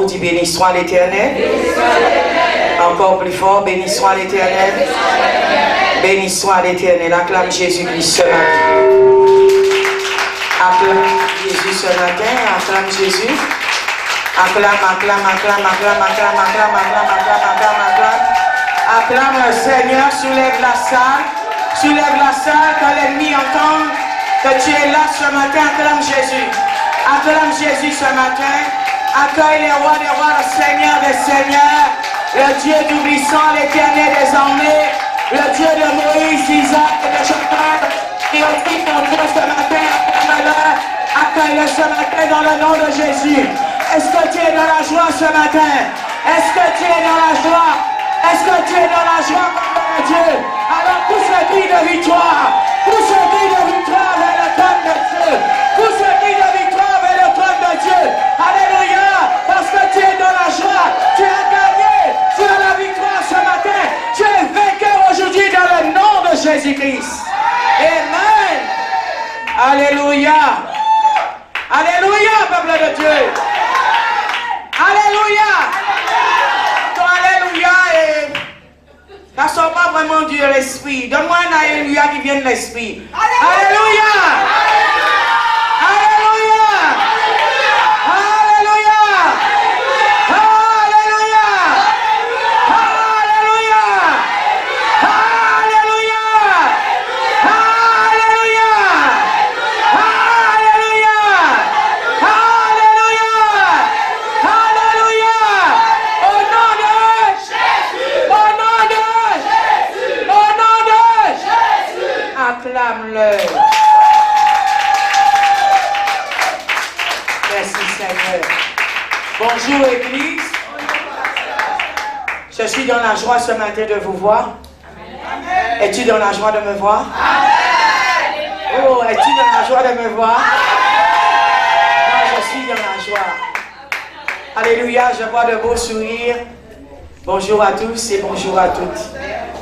fort, dis béni soit l'Éternel. Encore plus fort, béni soit l'Éternel. Béni soit l'Éternel. Acclame Jésus-Christ ce matin. Acclame Jésus ce matin. Acclame Jésus. Acclame le Seigneur. Soulève la salle. Soulève la salle que l'ennemi entende que tu es là ce matin. Acclame Jésus. Acclame Jésus ce matin. Accueille les rois des rois, le Seigneur des seigneurs, le Dieu tout-puissant, l'Éternel des armées, le Dieu de Moïse, d'Isaac et de Jacob, qui ont pris ton Dieu ce matin. Accueille-le ce matin dans le nom de Jésus. Est-ce que tu es dans la joie ce matin? Est-ce que tu es dans la joie? Est-ce que tu es dans la joie, mon Dieu? Alors pousse le cri de victoire. Pousse le cri de victoire vers le trône de Dieu. Pousse le cri de victoire vers le trône de Dieu. Alléluia. Parce que tu es dans la joie. Tu as gagné. Tu as la victoire ce matin. Tu es vainqueur aujourd'hui dans le nom de Jésus-Christ. Amen. Alléluia. Alléluia, peuple de Dieu. Alléluia. Ton alléluia est... Ça ne sort pas vraiment du l'esprit. Donne-moi un alléluia qui vient de l'esprit. Alléluia. Alléluia. Alléluia. Alléluia. Alléluia. Alléluia. Alléluia. Alléluia. Alléluia. Alléluia. Au nom de Jésus. Au nom de Jésus. Au nom de Jésus. Acclame-le. Merci Seigneur. Bonjour Église. Je suis dans la joie ce matin de vous voir. Es-tu dans la joie de me voir? Oh, es-tu dans la joie de me voir? Moi, je suis dans la joie. Alléluia, je vois de beaux sourires. Bonjour à tous et bonjour à toutes.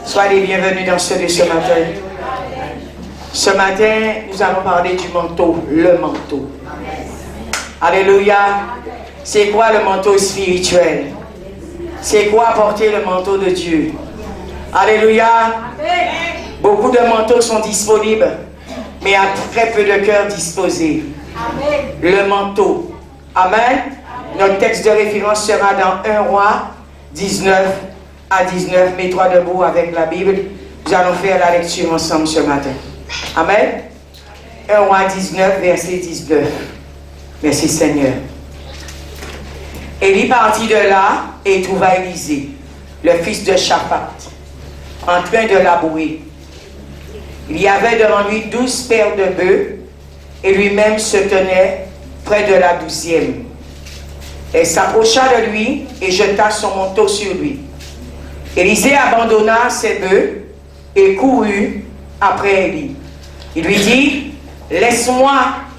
Soyez les bienvenus dans ce lieu ce matin. Ce matin, nous allons parler du manteau, le manteau. Alléluia. C'est quoi le manteau spirituel? C'est quoi porter le manteau de Dieu? Alléluia. Beaucoup de manteaux sont disponibles, mais il y a très peu de cœurs disposés. Le manteau. Amen. Notre texte de référence sera dans 1 Roi 19 à 19. Mets-toi debout avec la Bible. Nous allons faire la lecture ensemble ce matin. Amen. 1 Roi 19, verset 19. Merci Seigneur. Élie partit de là et trouva Élisée, le fils de Shaphat, en train de labourer. Il y avait devant lui 12 paires de bœufs, et lui-même se tenait près de la 12e. Elle s'approcha de lui et jeta son manteau sur lui. Élisée abandonna ses bœufs et courut après Élie. Il lui dit, « Laisse-moi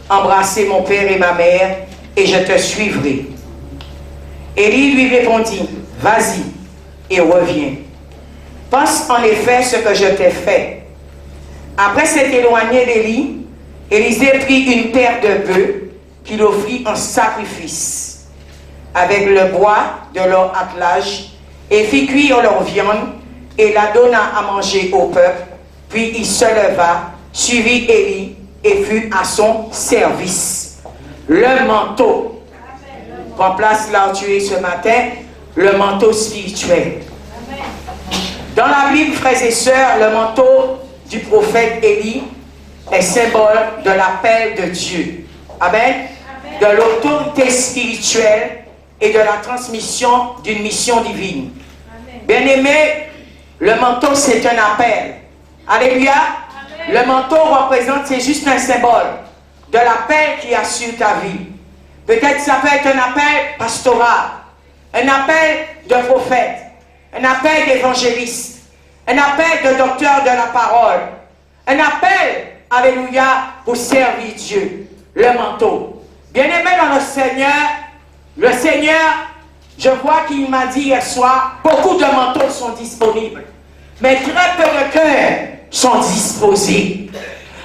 embrasser mon père et ma mère, et je te suivrai. » Élie lui répondit, « Vas-y et reviens. Pense en effet ce que je t'ai fait. » Après s'être éloigné d'Élie, Élisée prit une paire de bœufs qu'il offrit en sacrifice, avec le bois de leur attelage, et fit cuire leur viande, et la donna à manger au peuple. Puis il se leva, suivit Élie, et fut à son service. Le manteau. Prends place là où tu es ce matin, le manteau spirituel. Dans la Bible, frères et sœurs, le manteau du prophète Élie est symbole de l'appel de Dieu. Amen. De l'autorité spirituelle et de la transmission d'une mission divine. Bien-aimé, le manteau c'est un appel. Alléluia. Le manteau représente, c'est juste un symbole de l'appel qui assure ta vie. Peut-être ça peut être un appel pastoral, un appel de prophète, un appel d'évangéliste, un appel de docteur de la parole, un appel, alléluia, pour servir Dieu. Le manteau. Bien-aimé dans le Seigneur, je vois qu'il m'a dit hier soir, beaucoup de manteaux sont disponibles, mais très peu de cœurs sont disposés.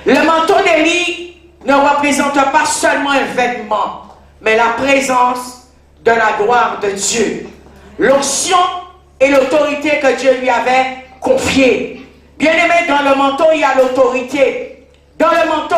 Le manteau d'Élie ne représente pas seulement un vêtement, mais la présence de la gloire de Dieu. L'onction et l'autorité que Dieu lui avait confiée. Bien-aimé, dans le manteau, il y a l'autorité. Dans le manteau,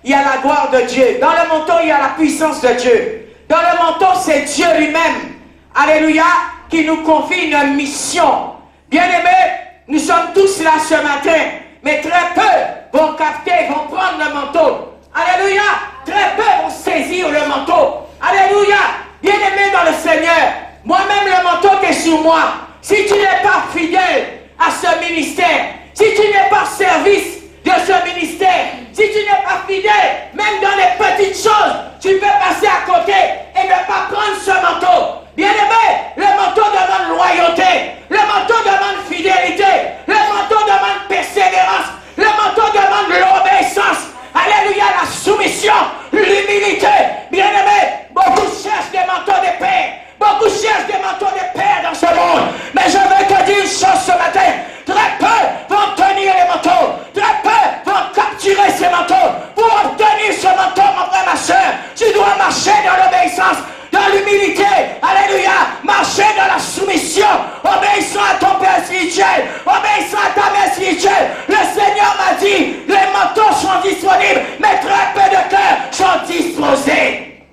il y a la gloire de Dieu. Dans le manteau, il y a la puissance de Dieu. Dans le manteau, c'est Dieu lui-même. Alléluia, qui nous confie une mission. Bien-aimés, nous sommes tous là ce matin, mais très peu vont capter, vont prendre le manteau. Alléluia, très peu vont saisir le manteau. Alléluia, bien-aimés dans le Seigneur, moi-même le manteau qui est sur moi, si tu n'es pas fidèle à ce ministère, si tu n'es pas service de ce ministère, si tu n'es pas fidèle, même dans les petites choses, tu peux passer à côté et ne pas prendre ce manteau. Bien-aimé, le manteau demande loyauté, le manteau demande fidélité, le manteau demande persévérance, le manteau demande l'obéissance. Alléluia, la soumission, l'humilité. Bien-aimé, beaucoup cherchent des manteaux de paix, beaucoup cherchent des manteaux de paix dans ce monde. Mais je veux te dire une chose ce matin, très peu vont tenir les manteaux, très peu vont capturer ces manteaux. Pour obtenir ce manteau, mon frère, ma soeur, tu dois marcher dans l'obéissance, dans l'humilité, alléluia, marcher dans la soumission, obéissant à ton Père spirituel, obéissant à ta mère spirituelle. Le Seigneur m'a dit, les manteaux sont disponibles, mais très peu de cœurs sont disposés.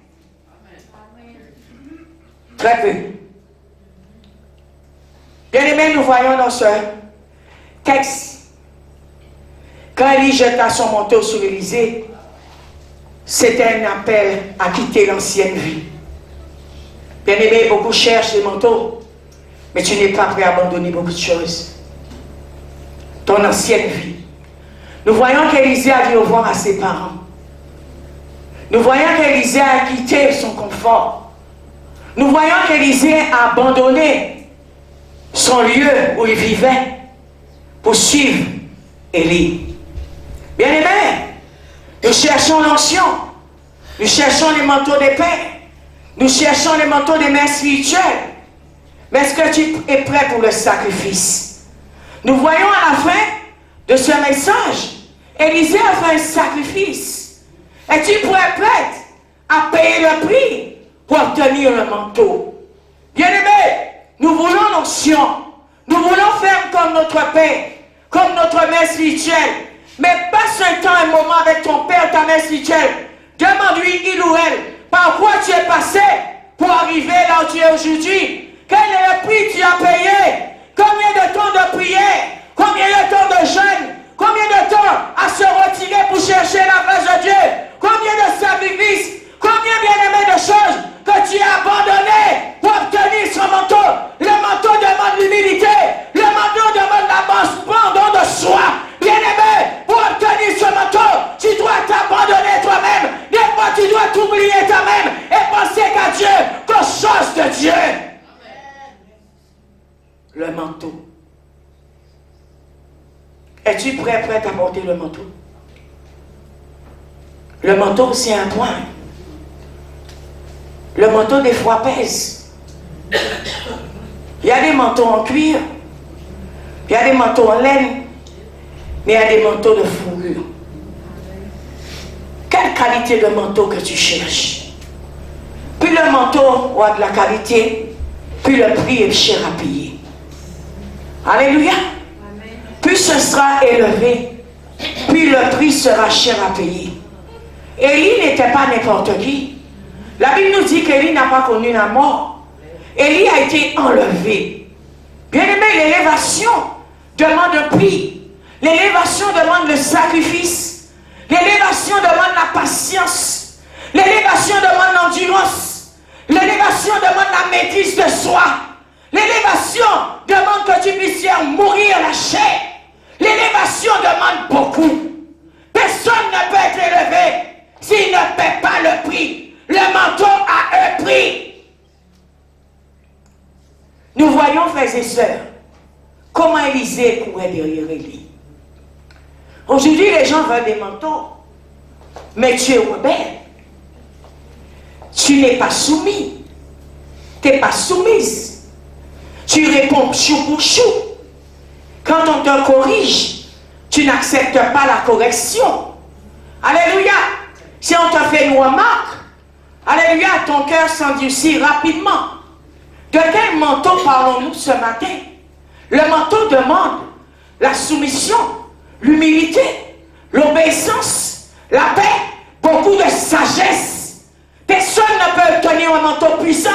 Très peu. Bien-aimés, nous voyons dans ce texte, quand Élie jeta son manteau sur Élisée, c'était un appel à quitter l'ancienne vie. Bien-aimé, beaucoup cherchent les manteaux, mais tu n'es pas prêt à abandonner beaucoup de choses. Ton ancienne vie. Nous voyons qu'Élisée a dit au revoir à ses parents. Nous voyons qu'Élisée a quitté son confort. Nous voyons qu'Élisée a abandonné son lieu où il vivait pour suivre Élie. Bien-aimé, nous cherchons l'onction, nous cherchons les manteaux d'épée. Nous cherchons les manteaux des mères spirituelles. Mais est-ce que tu es prêt pour le sacrifice? Nous voyons à la fin de ce message, Élisée a fait un sacrifice. Es-tu prête à payer le prix pour obtenir le manteau? Bien-aimés, nous voulons l'onction. Nous voulons faire comme notre Père, comme notre mère spirituelle. Mais passe un temps, un moment avec ton Père, ta mère spirituelle. Demande-lui, il ou elle, par quoi tu es passé pour arriver là où tu es aujourd'hui? Quel est le prix que tu as payé? Combien de temps de prière? Combien de temps de jeûne? Combien de temps à se retirer pour chercher la grâce de Dieu? Combien de sacrifices? Combien, bien-aimé, de choses que tu as abandonnées pour obtenir ce manteau? Le manteau demande l'humilité. Le manteau demande l'abandon de soi. Bien-aimé, pour obtenir ce manteau, tu dois t'abandonner toi-même. Des fois, tu dois t'oublier toi-même et penser qu'à Dieu, qu'aux choses de Dieu. Le manteau. Es-tu prêt à porter le manteau? Le manteau, c'est un point. Le manteau, des fois, pèse. Il y a des manteaux en cuir, il y a des manteaux en laine, mais il y a des manteaux de fourrure. Quelle qualité de manteau que tu cherches? Plus le manteau a de la qualité, plus le prix est cher à payer. Alléluia. Plus ce sera élevé, plus le prix sera cher à payer. Élie n'était pas n'importe qui. La Bible nous dit qu'Élie n'a pas connu la mort. Élie a été enlevé. Bien aimé, l'élévation demande un prix. L'élévation demande le sacrifice. L'élévation demande la patience. L'élévation demande l'endurance. L'élévation demande la maîtrise de soi. L'élévation demande que tu puisses faire mourir la chair. L'élévation demande beaucoup. Personne ne peut être élevé s'il ne paie pas le prix. Le manteau a un prix. Nous voyons, frères et sœurs, comment Élisée courait derrière Élie. Aujourd'hui, les gens veulent des manteaux, mais tu es rebelle. Tu n'es pas soumis. Tu n'es pas soumise. Tu réponds chou pour chou. Quand on te corrige, tu n'acceptes pas la correction. Alléluia. Si on te fait une remarque, Alléluia, ton cœur s'endurcit rapidement. De quel manteau parlons-nous ce matin? Le manteau demande la soumission, l'humilité, l'obéissance, la paix, beaucoup de sagesse. Personne ne peut tenir un manteau puissant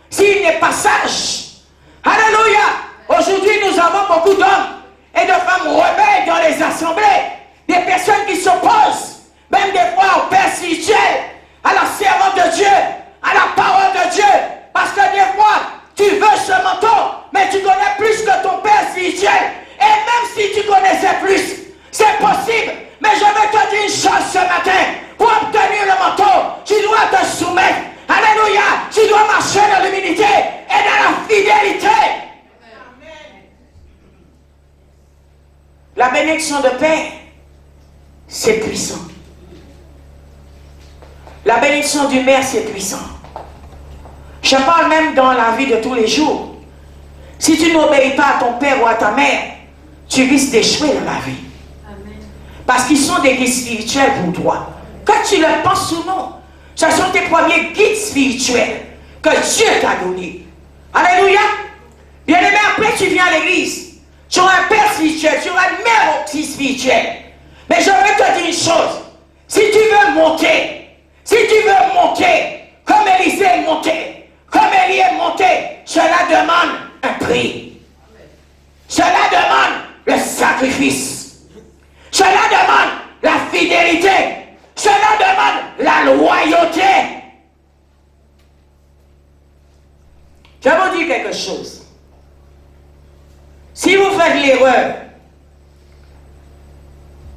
s'il n'est pas sage. Alléluia. Aujourd'hui, nous avons beaucoup d'hommes et de femmes rebelles dans les assemblées. Des personnes qui s'opposent, même des fois au Père spirituel, à la servante de Dieu, à la parole de Dieu. Parce que des fois, tu veux ce manteau, mais tu connais plus que ton Père spirituel. Et même si tu connaissais plus, c'est possible. Mais je veux te dire une chose ce matin. Pour obtenir le manteau, tu dois te soumettre. Alléluia. Tu dois marcher dans l'humilité et dans la fidélité. Amen. La bénédiction de Père, c'est puissant. La bénédiction du Père, c'est puissant. Je parle même dans la vie de tous les jours. Si tu n'obéis pas à ton père ou à ta mère, tu risques d'échouer dans la vie. Amen. Parce qu'ils sont des guides spirituels pour toi. Que tu le penses ou non, ce sont tes premiers guides spirituels que Dieu t'a donnés. Alléluia. Bien aimé, après tu viens à l'église. Tu auras un père spirituel, tu auras une mère aussi spirituelle. Mais je veux te dire une chose. Si tu veux monter, comme Élisée est monté, comme Élie est monté, cela demande un prix. Cela demande le sacrifice. Cela demande la fidélité. Cela demande la loyauté. Je vais vous dire quelque chose. Si vous faites l'erreur,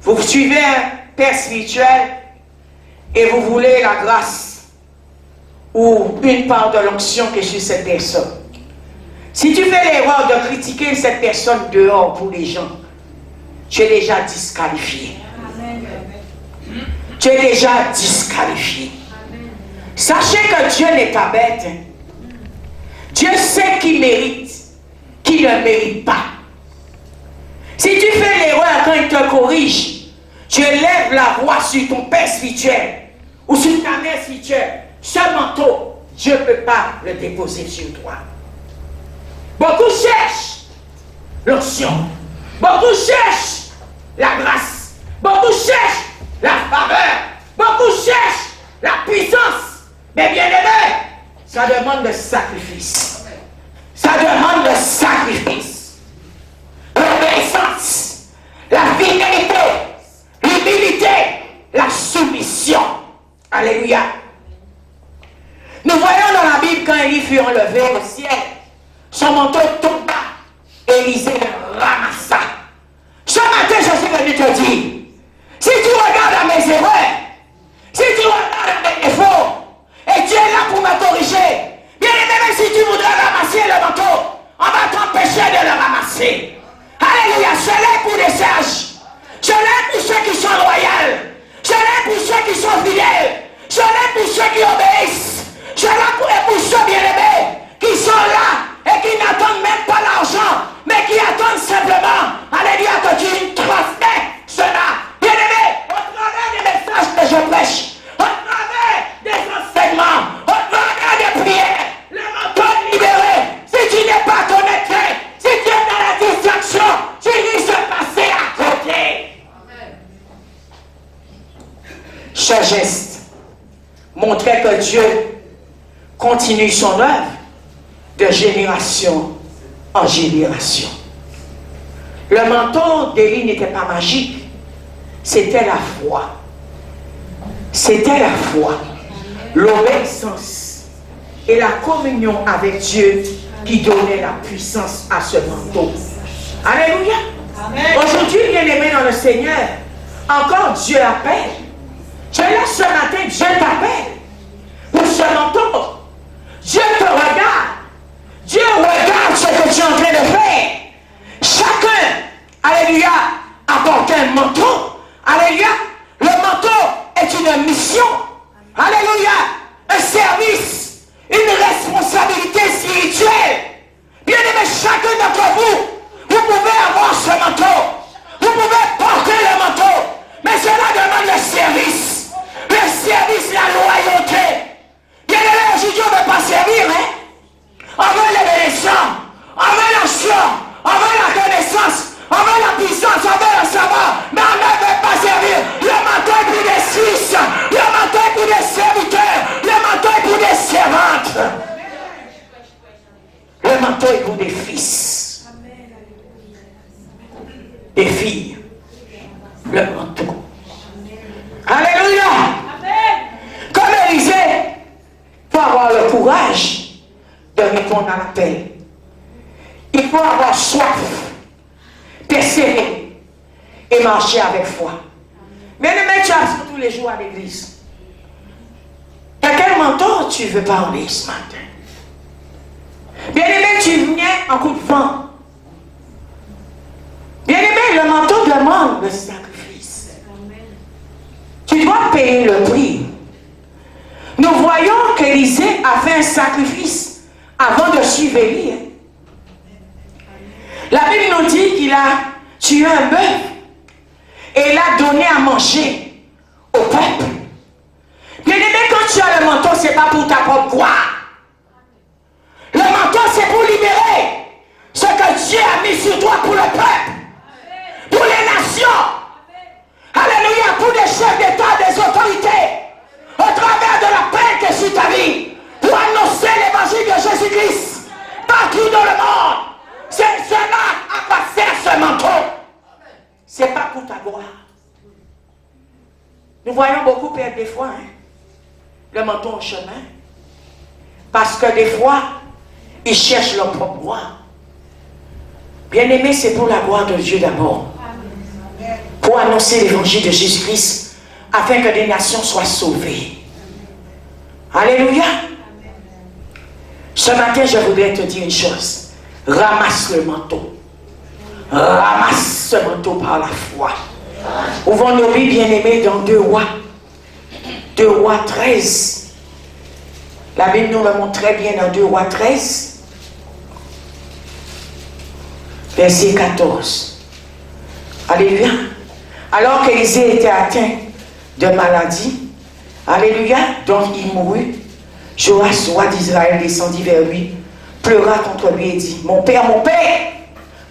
vous suivez un père spirituel et vous voulez la grâce ou une part de l'onction que sur cette personne. Si tu fais l'erreur de critiquer cette personne dehors pour les gens, tu es déjà disqualifié. Amen. Tu es déjà disqualifié. Amen. Sachez que Dieu n'est pas bête. Dieu sait qui mérite, qui ne mérite pas. Si tu fais l'erreur quand il te corrige, tu élèves la voix sur ton père spirituel ou sur ta mère spirituelle. Ce manteau, Dieu ne peut pas le déposer sur toi. Beaucoup cherchent l'onction. Beaucoup cherchent la grâce. Beaucoup cherchent la faveur. Beaucoup cherchent la puissance. Mais bien aimé, ça demande le sacrifice. Ça demande le sacrifice. L'obéissance, la fidélité, l'humilité, la soumission. Alléluia. Nous voyons dans la Bible quand Élie fut enlevé au ciel, son manteau tomba, Élisée le ramassa. Ce matin, je suis venu te dire, si tu regardes à mes erreurs, si tu regardes à mes défauts, et Dieu est là pour me corriger, bien aimé, même si tu voudrais ramasser le manteau, on va t'empêcher de le ramasser. Alléluia, je l'ai pour les sages, je l'ai pour ceux qui sont loyaux, je l'ai pour ceux qui sont fidèles, je l'ai pour ceux qui obéissent. Je l'ai pour ceux bien-aimés qui sont là et qui n'attendent même pas l'argent, mais qui attendent simplement, alléluia, que tu transmets cela. Bien-aimés, au travers des messages que je prêche, au travers des enseignements, au travers des prières, le manteau est libéré. Si tu n'es pas connecté, si tu es dans la distraction, tu risques de passer à côté. Amen. Ce geste montrait que Dieu continue son œuvre de génération en génération. Le manteau d'Élie n'était pas magique, c'était la foi. C'était la foi, l'obéissance et la communion avec Dieu qui donnait la puissance à ce manteau. Alléluia. Aujourd'hui, bien-aimé dans le Seigneur, encore Dieu appelle. Je laisse ce matin, Dieu t'appelle pour ce manteau. Dieu te regarde. Dieu regarde ce que tu es en train de faire. Chacun, alléluia, apporte un manteau. Alléluia. Le manteau est une mission. Alléluia. Un service. Une responsabilité spirituelle. Bien aimé, chacun d'entre vous, vous pouvez avoir ce manteau. Vous pouvez porter le manteau. Mais cela demande le service. Le service, la loyauté. le manteau. Alléluia. Comme Élisée, il faut avoir le courage de répondre à l'appel. Il faut avoir soif, persévérer et marcher avec foi. Bien-aimé, tu as tous les jours à l'église. De quel manteau tu veux parler ce matin? Bien-aimé, tu viens en coup de vent. Bien-aimé, le manteau demande le sacrifice. Tu dois payer le prix. Nous voyons qu'Élisée a fait un sacrifice avant de suivre Élie. La Bible nous dit qu'il a tué un bœuf et il a donné à manger au peuple. Bien-aimé, quand tu as le manteau, ce n'est pas pour ta propre gloire. Le manteau, c'est pour libérer ce que Dieu a mis sur toi pour le peuple, pour les nations. Alléluia, pour des chefs d'État, des autorités, au travers de la paix qui est sur ta vie, pour annoncer l'évangile de Jésus-Christ partout dans le monde. C'est cela à quoi sert ce manteau. Ce n'est pas pour ta gloire. Nous voyons beaucoup perdre des fois le manteau en chemin. Parce que des fois, ils cherchent leur propre gloire. Bien-aimé, c'est pour la gloire de Dieu d'abord. Pour annoncer l'évangile de Jésus-Christ, afin que des nations soient sauvées. Alléluia. Ce matin, je voudrais te dire une chose. Ramasse le manteau. Ramasse ce manteau par la foi. Ouvrons nos Bibles, bien-aimés, dans 2 Rois. 2 Rois 13. La Bible nous le montre très bien dans 2 Rois 13. Verset 14. Alléluia. Alors qu'Élisée était atteint de maladie, alléluia, donc il mourut, Joas, roi d'Israël, descendit vers lui, pleura contre lui et dit, mon père, mon père,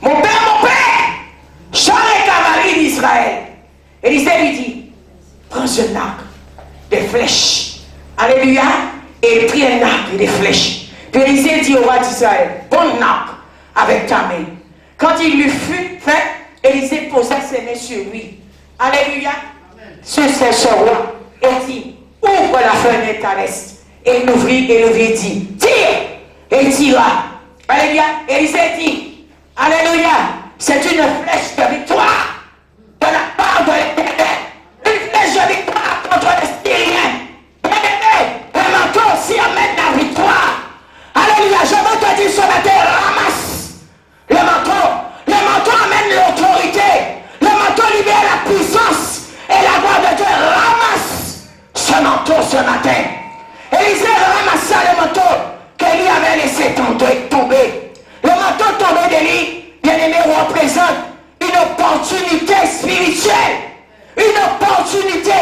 mon père, mon père, chars et cavalerie d'Israël. Élisée lui dit, prends un arc, des flèches, alléluia, et il prit un arc et des flèches. Puis Élisée dit au roi d'Israël, bon arc avec ta main. Quand il lui fut fait, Élisée posa ses mains sur lui. Alléluia. Sur ce roi, et dit, ouvre la fenêtre à l'est. Et il ouvrit et le dit, tire. Et il tira. Alléluia. Élisée dit, alléluia, c'est une flèche de victoire de la part de l'Éternel. Une flèche de victoire contre les Syriens. Bien-aimé, le manteau aussi amène la victoire. Alléluia. Je veux te dire ce matin, ramasse le manteau. Le manteau amène l'autorité. Le manteau libère la puissance et la gloire de Dieu. Ramasse ce manteau ce matin. Élisée ramassa le manteau qu'Élie avait laissé tomber. Le manteau tombé d'Élie, bien-aimé, représente une opportunité spirituelle. Une opportunité.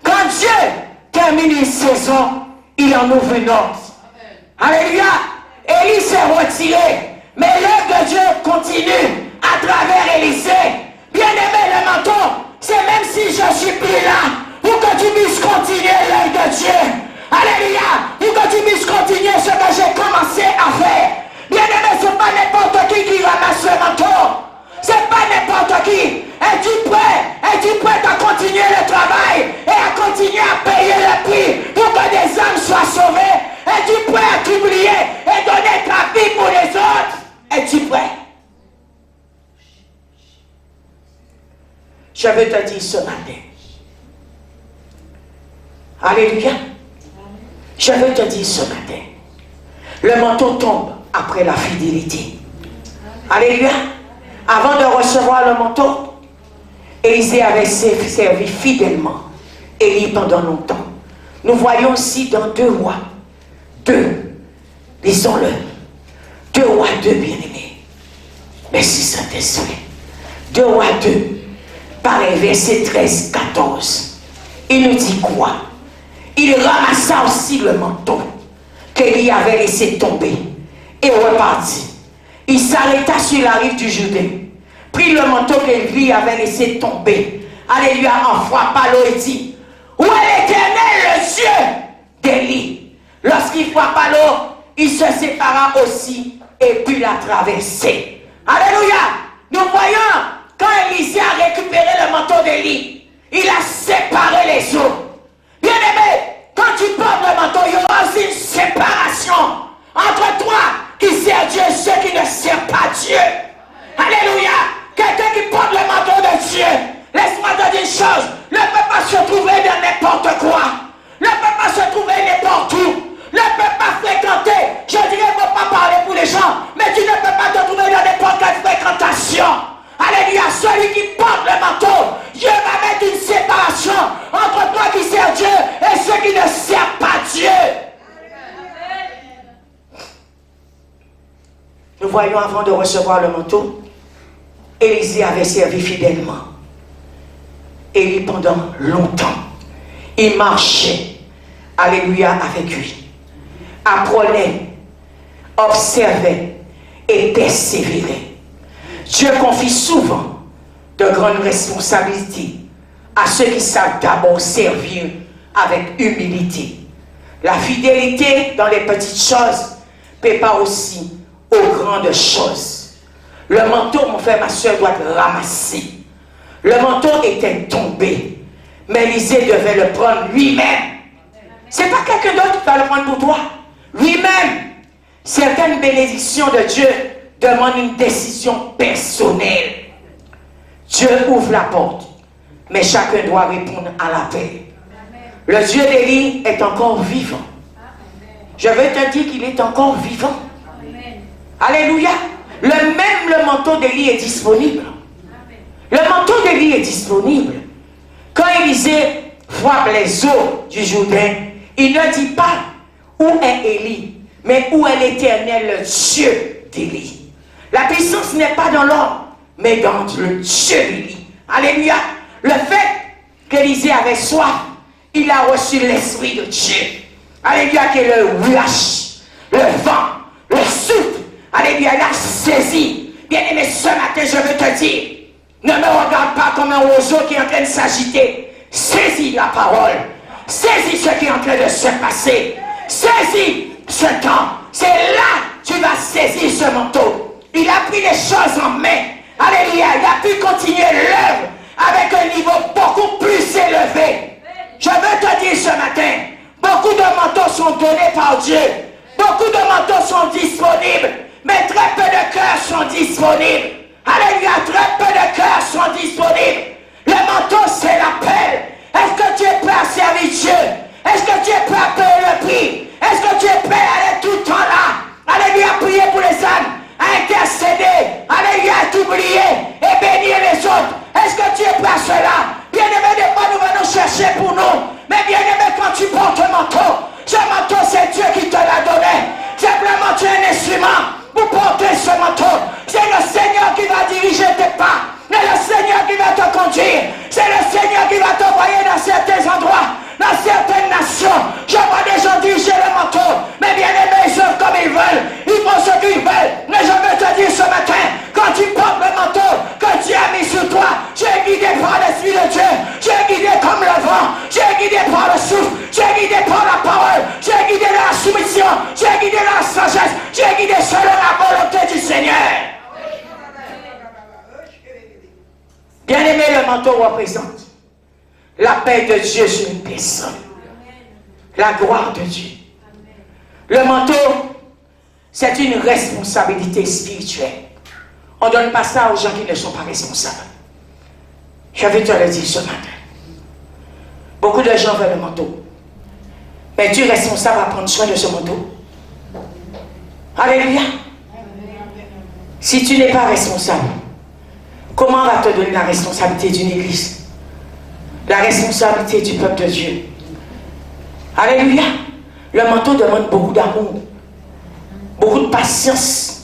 Quand Dieu termine une saison, il en ouvre une autre. Alléluia. Élie s'est retiré. Mais l'œuvre de Dieu continue à travers Élisée. Bien-aimé, le manteau, c'est même si je suis plus là, pour que tu puisses continuer l'œuvre de Dieu. Alléluia. Pour que tu puisses continuer ce que j'ai commencé à faire. Bien-aimé, ce n'est pas n'importe qui ramasse le manteau. Ce n'est pas n'importe qui. Es-tu prêt? Es-tu prêt à continuer le travail et à continuer à payer le prix pour que des âmes soient sauvées? Es-tu prêt à t'oublier et donner ta vie pour les autres? Es-tu prêt? Je veux te dire ce matin. Alléluia. Je veux te dire ce matin. Le manteau tombe après la fidélité. Alléluia. Avant de recevoir le manteau, Élisée avait servi fidèlement Élie pendant longtemps. Nous voyons aussi dans 2 Rois 2, lisons-le. 2 Rois 2, bien-aimés. Merci Saint-Esprit. 2 Rois 2, par les versets 13, 14. Il nous dit quoi? Il ramassa aussi le manteau qu'Élie avait laissé tomber et repartit. Il s'arrêta sur la rive du Jourdain, prit le manteau qu'Élie avait laissé tomber. Alléluia, en frappa l'eau et dit, où est l'Éternel, le Dieu d'Élie? Lorsqu'il frappa l'eau, il se sépara aussi et puis la traverser. Alléluia. Nous voyons quand Élisée a récupéré le manteau d'Élie, une chose, ne peut pas se trouver dans n'importe quoi. Ne peut pas se trouver n'importe où. Ne peut pas fréquenter. Je dirais, il ne faut pas parler pour les gens, mais tu ne peux pas te trouver dans n'importe quelle fréquentation. Alléluia, celui qui porte le manteau, Dieu va mettre une séparation entre toi qui sers Dieu et ceux qui ne servent pas Dieu. Nous voyons avant de recevoir le manteau, Élisée avait servi fidèlement. Et pendant longtemps, il marchait, alléluia, avec lui. Apprenait, observait et persévérait. Dieu confie souvent de grandes responsabilités à ceux qui savent d'abord servir avec humilité. La fidélité dans les petites choses prépare aussi aux grandes choses. Le manteau, mon frère, ma soeur, doit être ramassé. Le manteau était tombé, mais Élisée devait le prendre lui-même. Ce n'est pas quelqu'un d'autre qui va le prendre pour toi. Lui-même. Certaines bénédictions de Dieu demandent une décision personnelle. Dieu ouvre la porte, mais chacun doit répondre à l'appel. Le Dieu d'Élie est encore vivant. Je veux te dire qu'il est encore vivant. Alléluia. Le manteau d'Élie est disponible. Le manteau d'Élie est disponible. Quand Élisée frappe les eaux du Jourdain, il ne dit pas où est Élie, mais où est l'Éternel, le Dieu d'Élie. La puissance n'est pas dans l'homme, mais dans le Dieu d'Élie. Alléluia. Le fait qu'Élisée avait soif, il a reçu l'Esprit de Dieu. Alléluia, qui est le ruach, le vent, le souffle. Alléluia, il a saisi. Bien-aimé, ce matin, je veux te dire, ne me regarde pas comme un oiseau qui est en train de s'agiter. Saisis la parole. Saisis ce qui est en train de se passer. Saisis ce temps. C'est là que tu vas saisir ce manteau. Il a pris les choses en main. Alléluia. Il a pu continuer l'œuvre avec un niveau beaucoup plus élevé. Je veux te dire ce matin, beaucoup de manteaux sont donnés par Dieu. Beaucoup de manteaux sont disponibles. Mais très peu de cœurs sont disponibles. Alléluia, très peu de cœurs sont disponibles. Le manteau, c'est l'appel. Est-ce que tu es prêt à servir Dieu? Est-ce que tu es prêt à payer le prix? Est-ce que tu es prêt à aller tout le temps là? Alléluia, à prier pour les âmes, à intercéder, alléluia, à t'oublier et bénir les autres. Est-ce que tu es prêt à cela? Bien-aimé, des fois nous venons chercher pour nous. Mais bien-aimé, quand tu portes un manteau, ce manteau, c'est Dieu qui te l'a donné. Simplement, tu es un instrument pour porter ce manteau. C'est le Seigneur qui va diriger tes pas. C'est le Seigneur qui va te conduire. C'est le Seigneur qui va t'envoyer dans certains endroits, dans certaines nations. Je vois des gens diriger le manteau. Mais bien aimés, ils œuvrent comme ils veulent. Ils font ce qu'ils veulent. Mais je veux te dire ce matin, quand tu portes le manteau que Dieu a mis sur toi, tu es guidé par l'Esprit de Dieu. Tu es guidé comme le vent. Tu es guidé par le souffle. Tu es guidé par la parole. Tu es guidé dans la soumission. Tu es guidé dans la sagesse. Tu es guidé selon la volonté du Seigneur. Bien-aimé, le manteau représente la paix de Dieu sur une personne. La gloire de Dieu. Le manteau, c'est une responsabilité spirituelle. On ne donne pas ça aux gens qui ne sont pas responsables. Je vais te le dire ce matin. Beaucoup de gens veulent le manteau. Mais tu es responsable à prendre soin de ce manteau. Alléluia. Si tu n'es pas responsable, comment va te donner la responsabilité d'une église? La responsabilité du peuple de Dieu. Alléluia. Le manteau demande beaucoup d'amour, beaucoup de patience,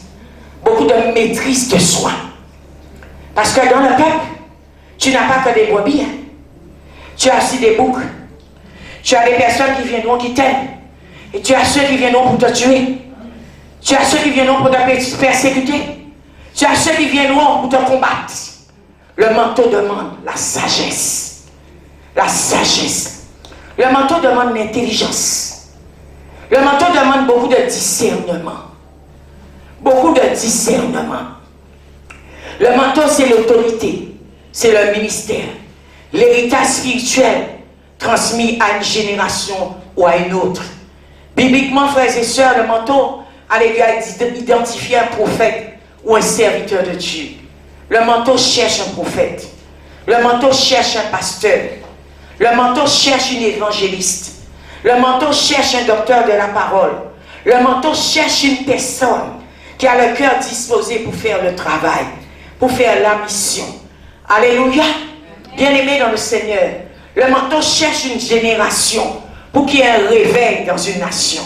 beaucoup de maîtrise de soi. Parce que dans le peuple, tu n'as pas que des brebis. Hein. Tu as aussi des boucs. Tu as des personnes qui viendront qui t'aiment. Et tu as ceux qui viendront pour te tuer. Tu as ceux qui viendront pour te persécuter. Tu as ceux qui viendront pour te combattre. Le manteau demande la sagesse. La sagesse. Le manteau demande l'intelligence. Le manteau demande beaucoup de discernement. Beaucoup de discernement. Le manteau, c'est l'autorité. C'est le ministère. L'héritage spirituel transmis à une génération ou à une autre. Bibliquement, frères et sœurs, le manteau, alléluia, identifie un prophète ou un serviteur de Dieu. Le manteau cherche un prophète. Le manteau cherche un pasteur. Le manteau cherche une évangéliste. Le manteau cherche un docteur de la parole. Le manteau cherche une personne qui a le cœur disposé pour faire le travail, pour faire la mission. Alléluia. Bien-aimé dans le Seigneur, le manteau cherche une génération pour qu'il y ait un réveil dans une nation.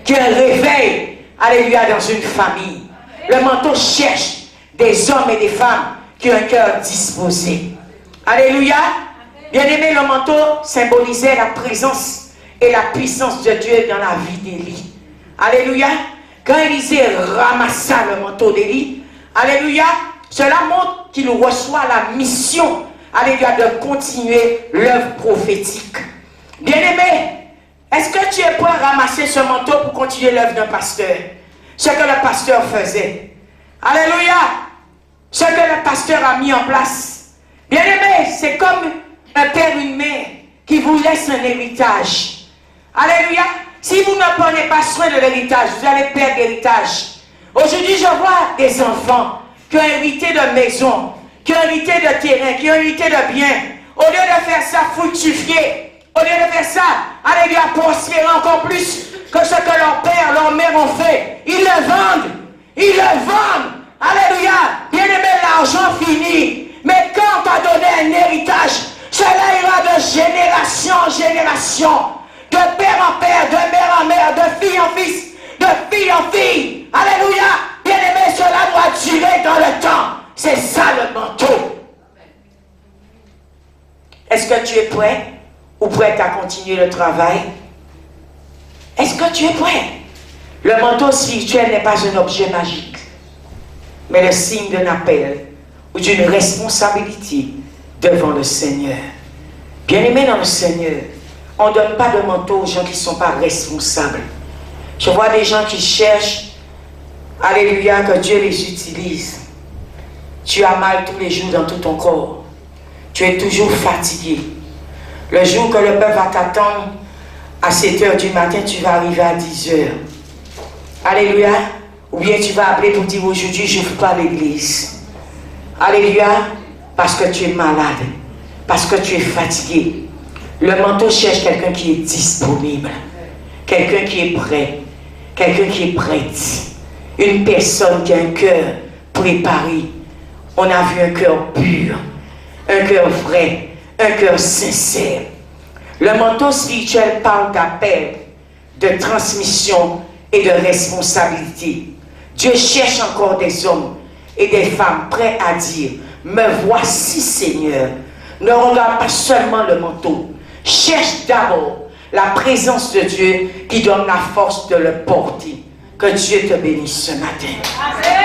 Qu'il y ait un réveil, alléluia, dans une famille. Le manteau cherche des hommes et des femmes qui ont un cœur disposé. Alléluia. Bien-aimé, le manteau symbolisait la présence et la puissance de Dieu dans la vie d'Élie. Alléluia. Quand Élisée ramassa le manteau d'Élie, alléluia, cela montre qu'il reçoit la mission, alléluia, de continuer l'œuvre prophétique. Bien-aimé, est-ce que tu es prêt à ramasser ce manteau pour continuer l'œuvre d'un pasteur? Ce que le pasteur faisait. Alléluia. Ce que le pasteur a mis en place. Bien-aimé, c'est comme un père, une mère qui vous laisse un héritage. Alléluia. Si vous ne prenez pas soin de l'héritage, vous allez perdre l'héritage. Aujourd'hui, je vois des enfants qui ont hérité de maisons, qui ont hérité de terrain, qui ont hérité de biens. Au lieu de faire ça fructifier, au lieu de faire ça, alléluia, prospérer encore plus que ce que leur père, leur mère ont fait, ils le vendent. Ils le vendent. Alléluia. Bien-aimé, l'argent finit. Mais quand on t'a donné un héritage, cela ira de génération en génération, de père en père, de mère en mère, de fille en fils, de fille en fille. Alléluia. Bien-aimé, cela doit durer dans le temps. C'est ça le manteau. Est-ce que tu es prêt ou prête à continuer le travail? Est-ce que tu es prêt? Le manteau spirituel n'est pas un objet magique, mais le signe d'un appel ou d'une responsabilité devant le Seigneur. Bien-aimés dans le Seigneur, on ne donne pas de manteau aux gens qui ne sont pas responsables. Je vois des gens qui cherchent, alléluia, que Dieu les utilise. Tu as mal tous les jours dans tout ton corps. Tu es toujours fatigué. Le jour que le peuple va t'attendre à 7 h du matin, tu vas arriver à 10 h. Alléluia. Ou bien tu vas appeler pour dire aujourd'hui, je ne veux pas l'église. Alléluia. Parce que tu es malade. Parce que tu es fatigué. Le manteau cherche quelqu'un qui est disponible. Quelqu'un qui est prêt. Quelqu'un qui est prête. Une personne qui a un cœur préparé. On a vu un cœur pur. Un cœur vrai. Un cœur sincère. Le manteau spirituel parle d'appel, de transmission et de responsabilité. Dieu cherche encore des hommes et des femmes prêts à dire, me voici Seigneur. Ne regarde pas seulement le manteau. Cherche d'abord la présence de Dieu qui donne la force de le porter. Que Dieu te bénisse ce matin. Amen.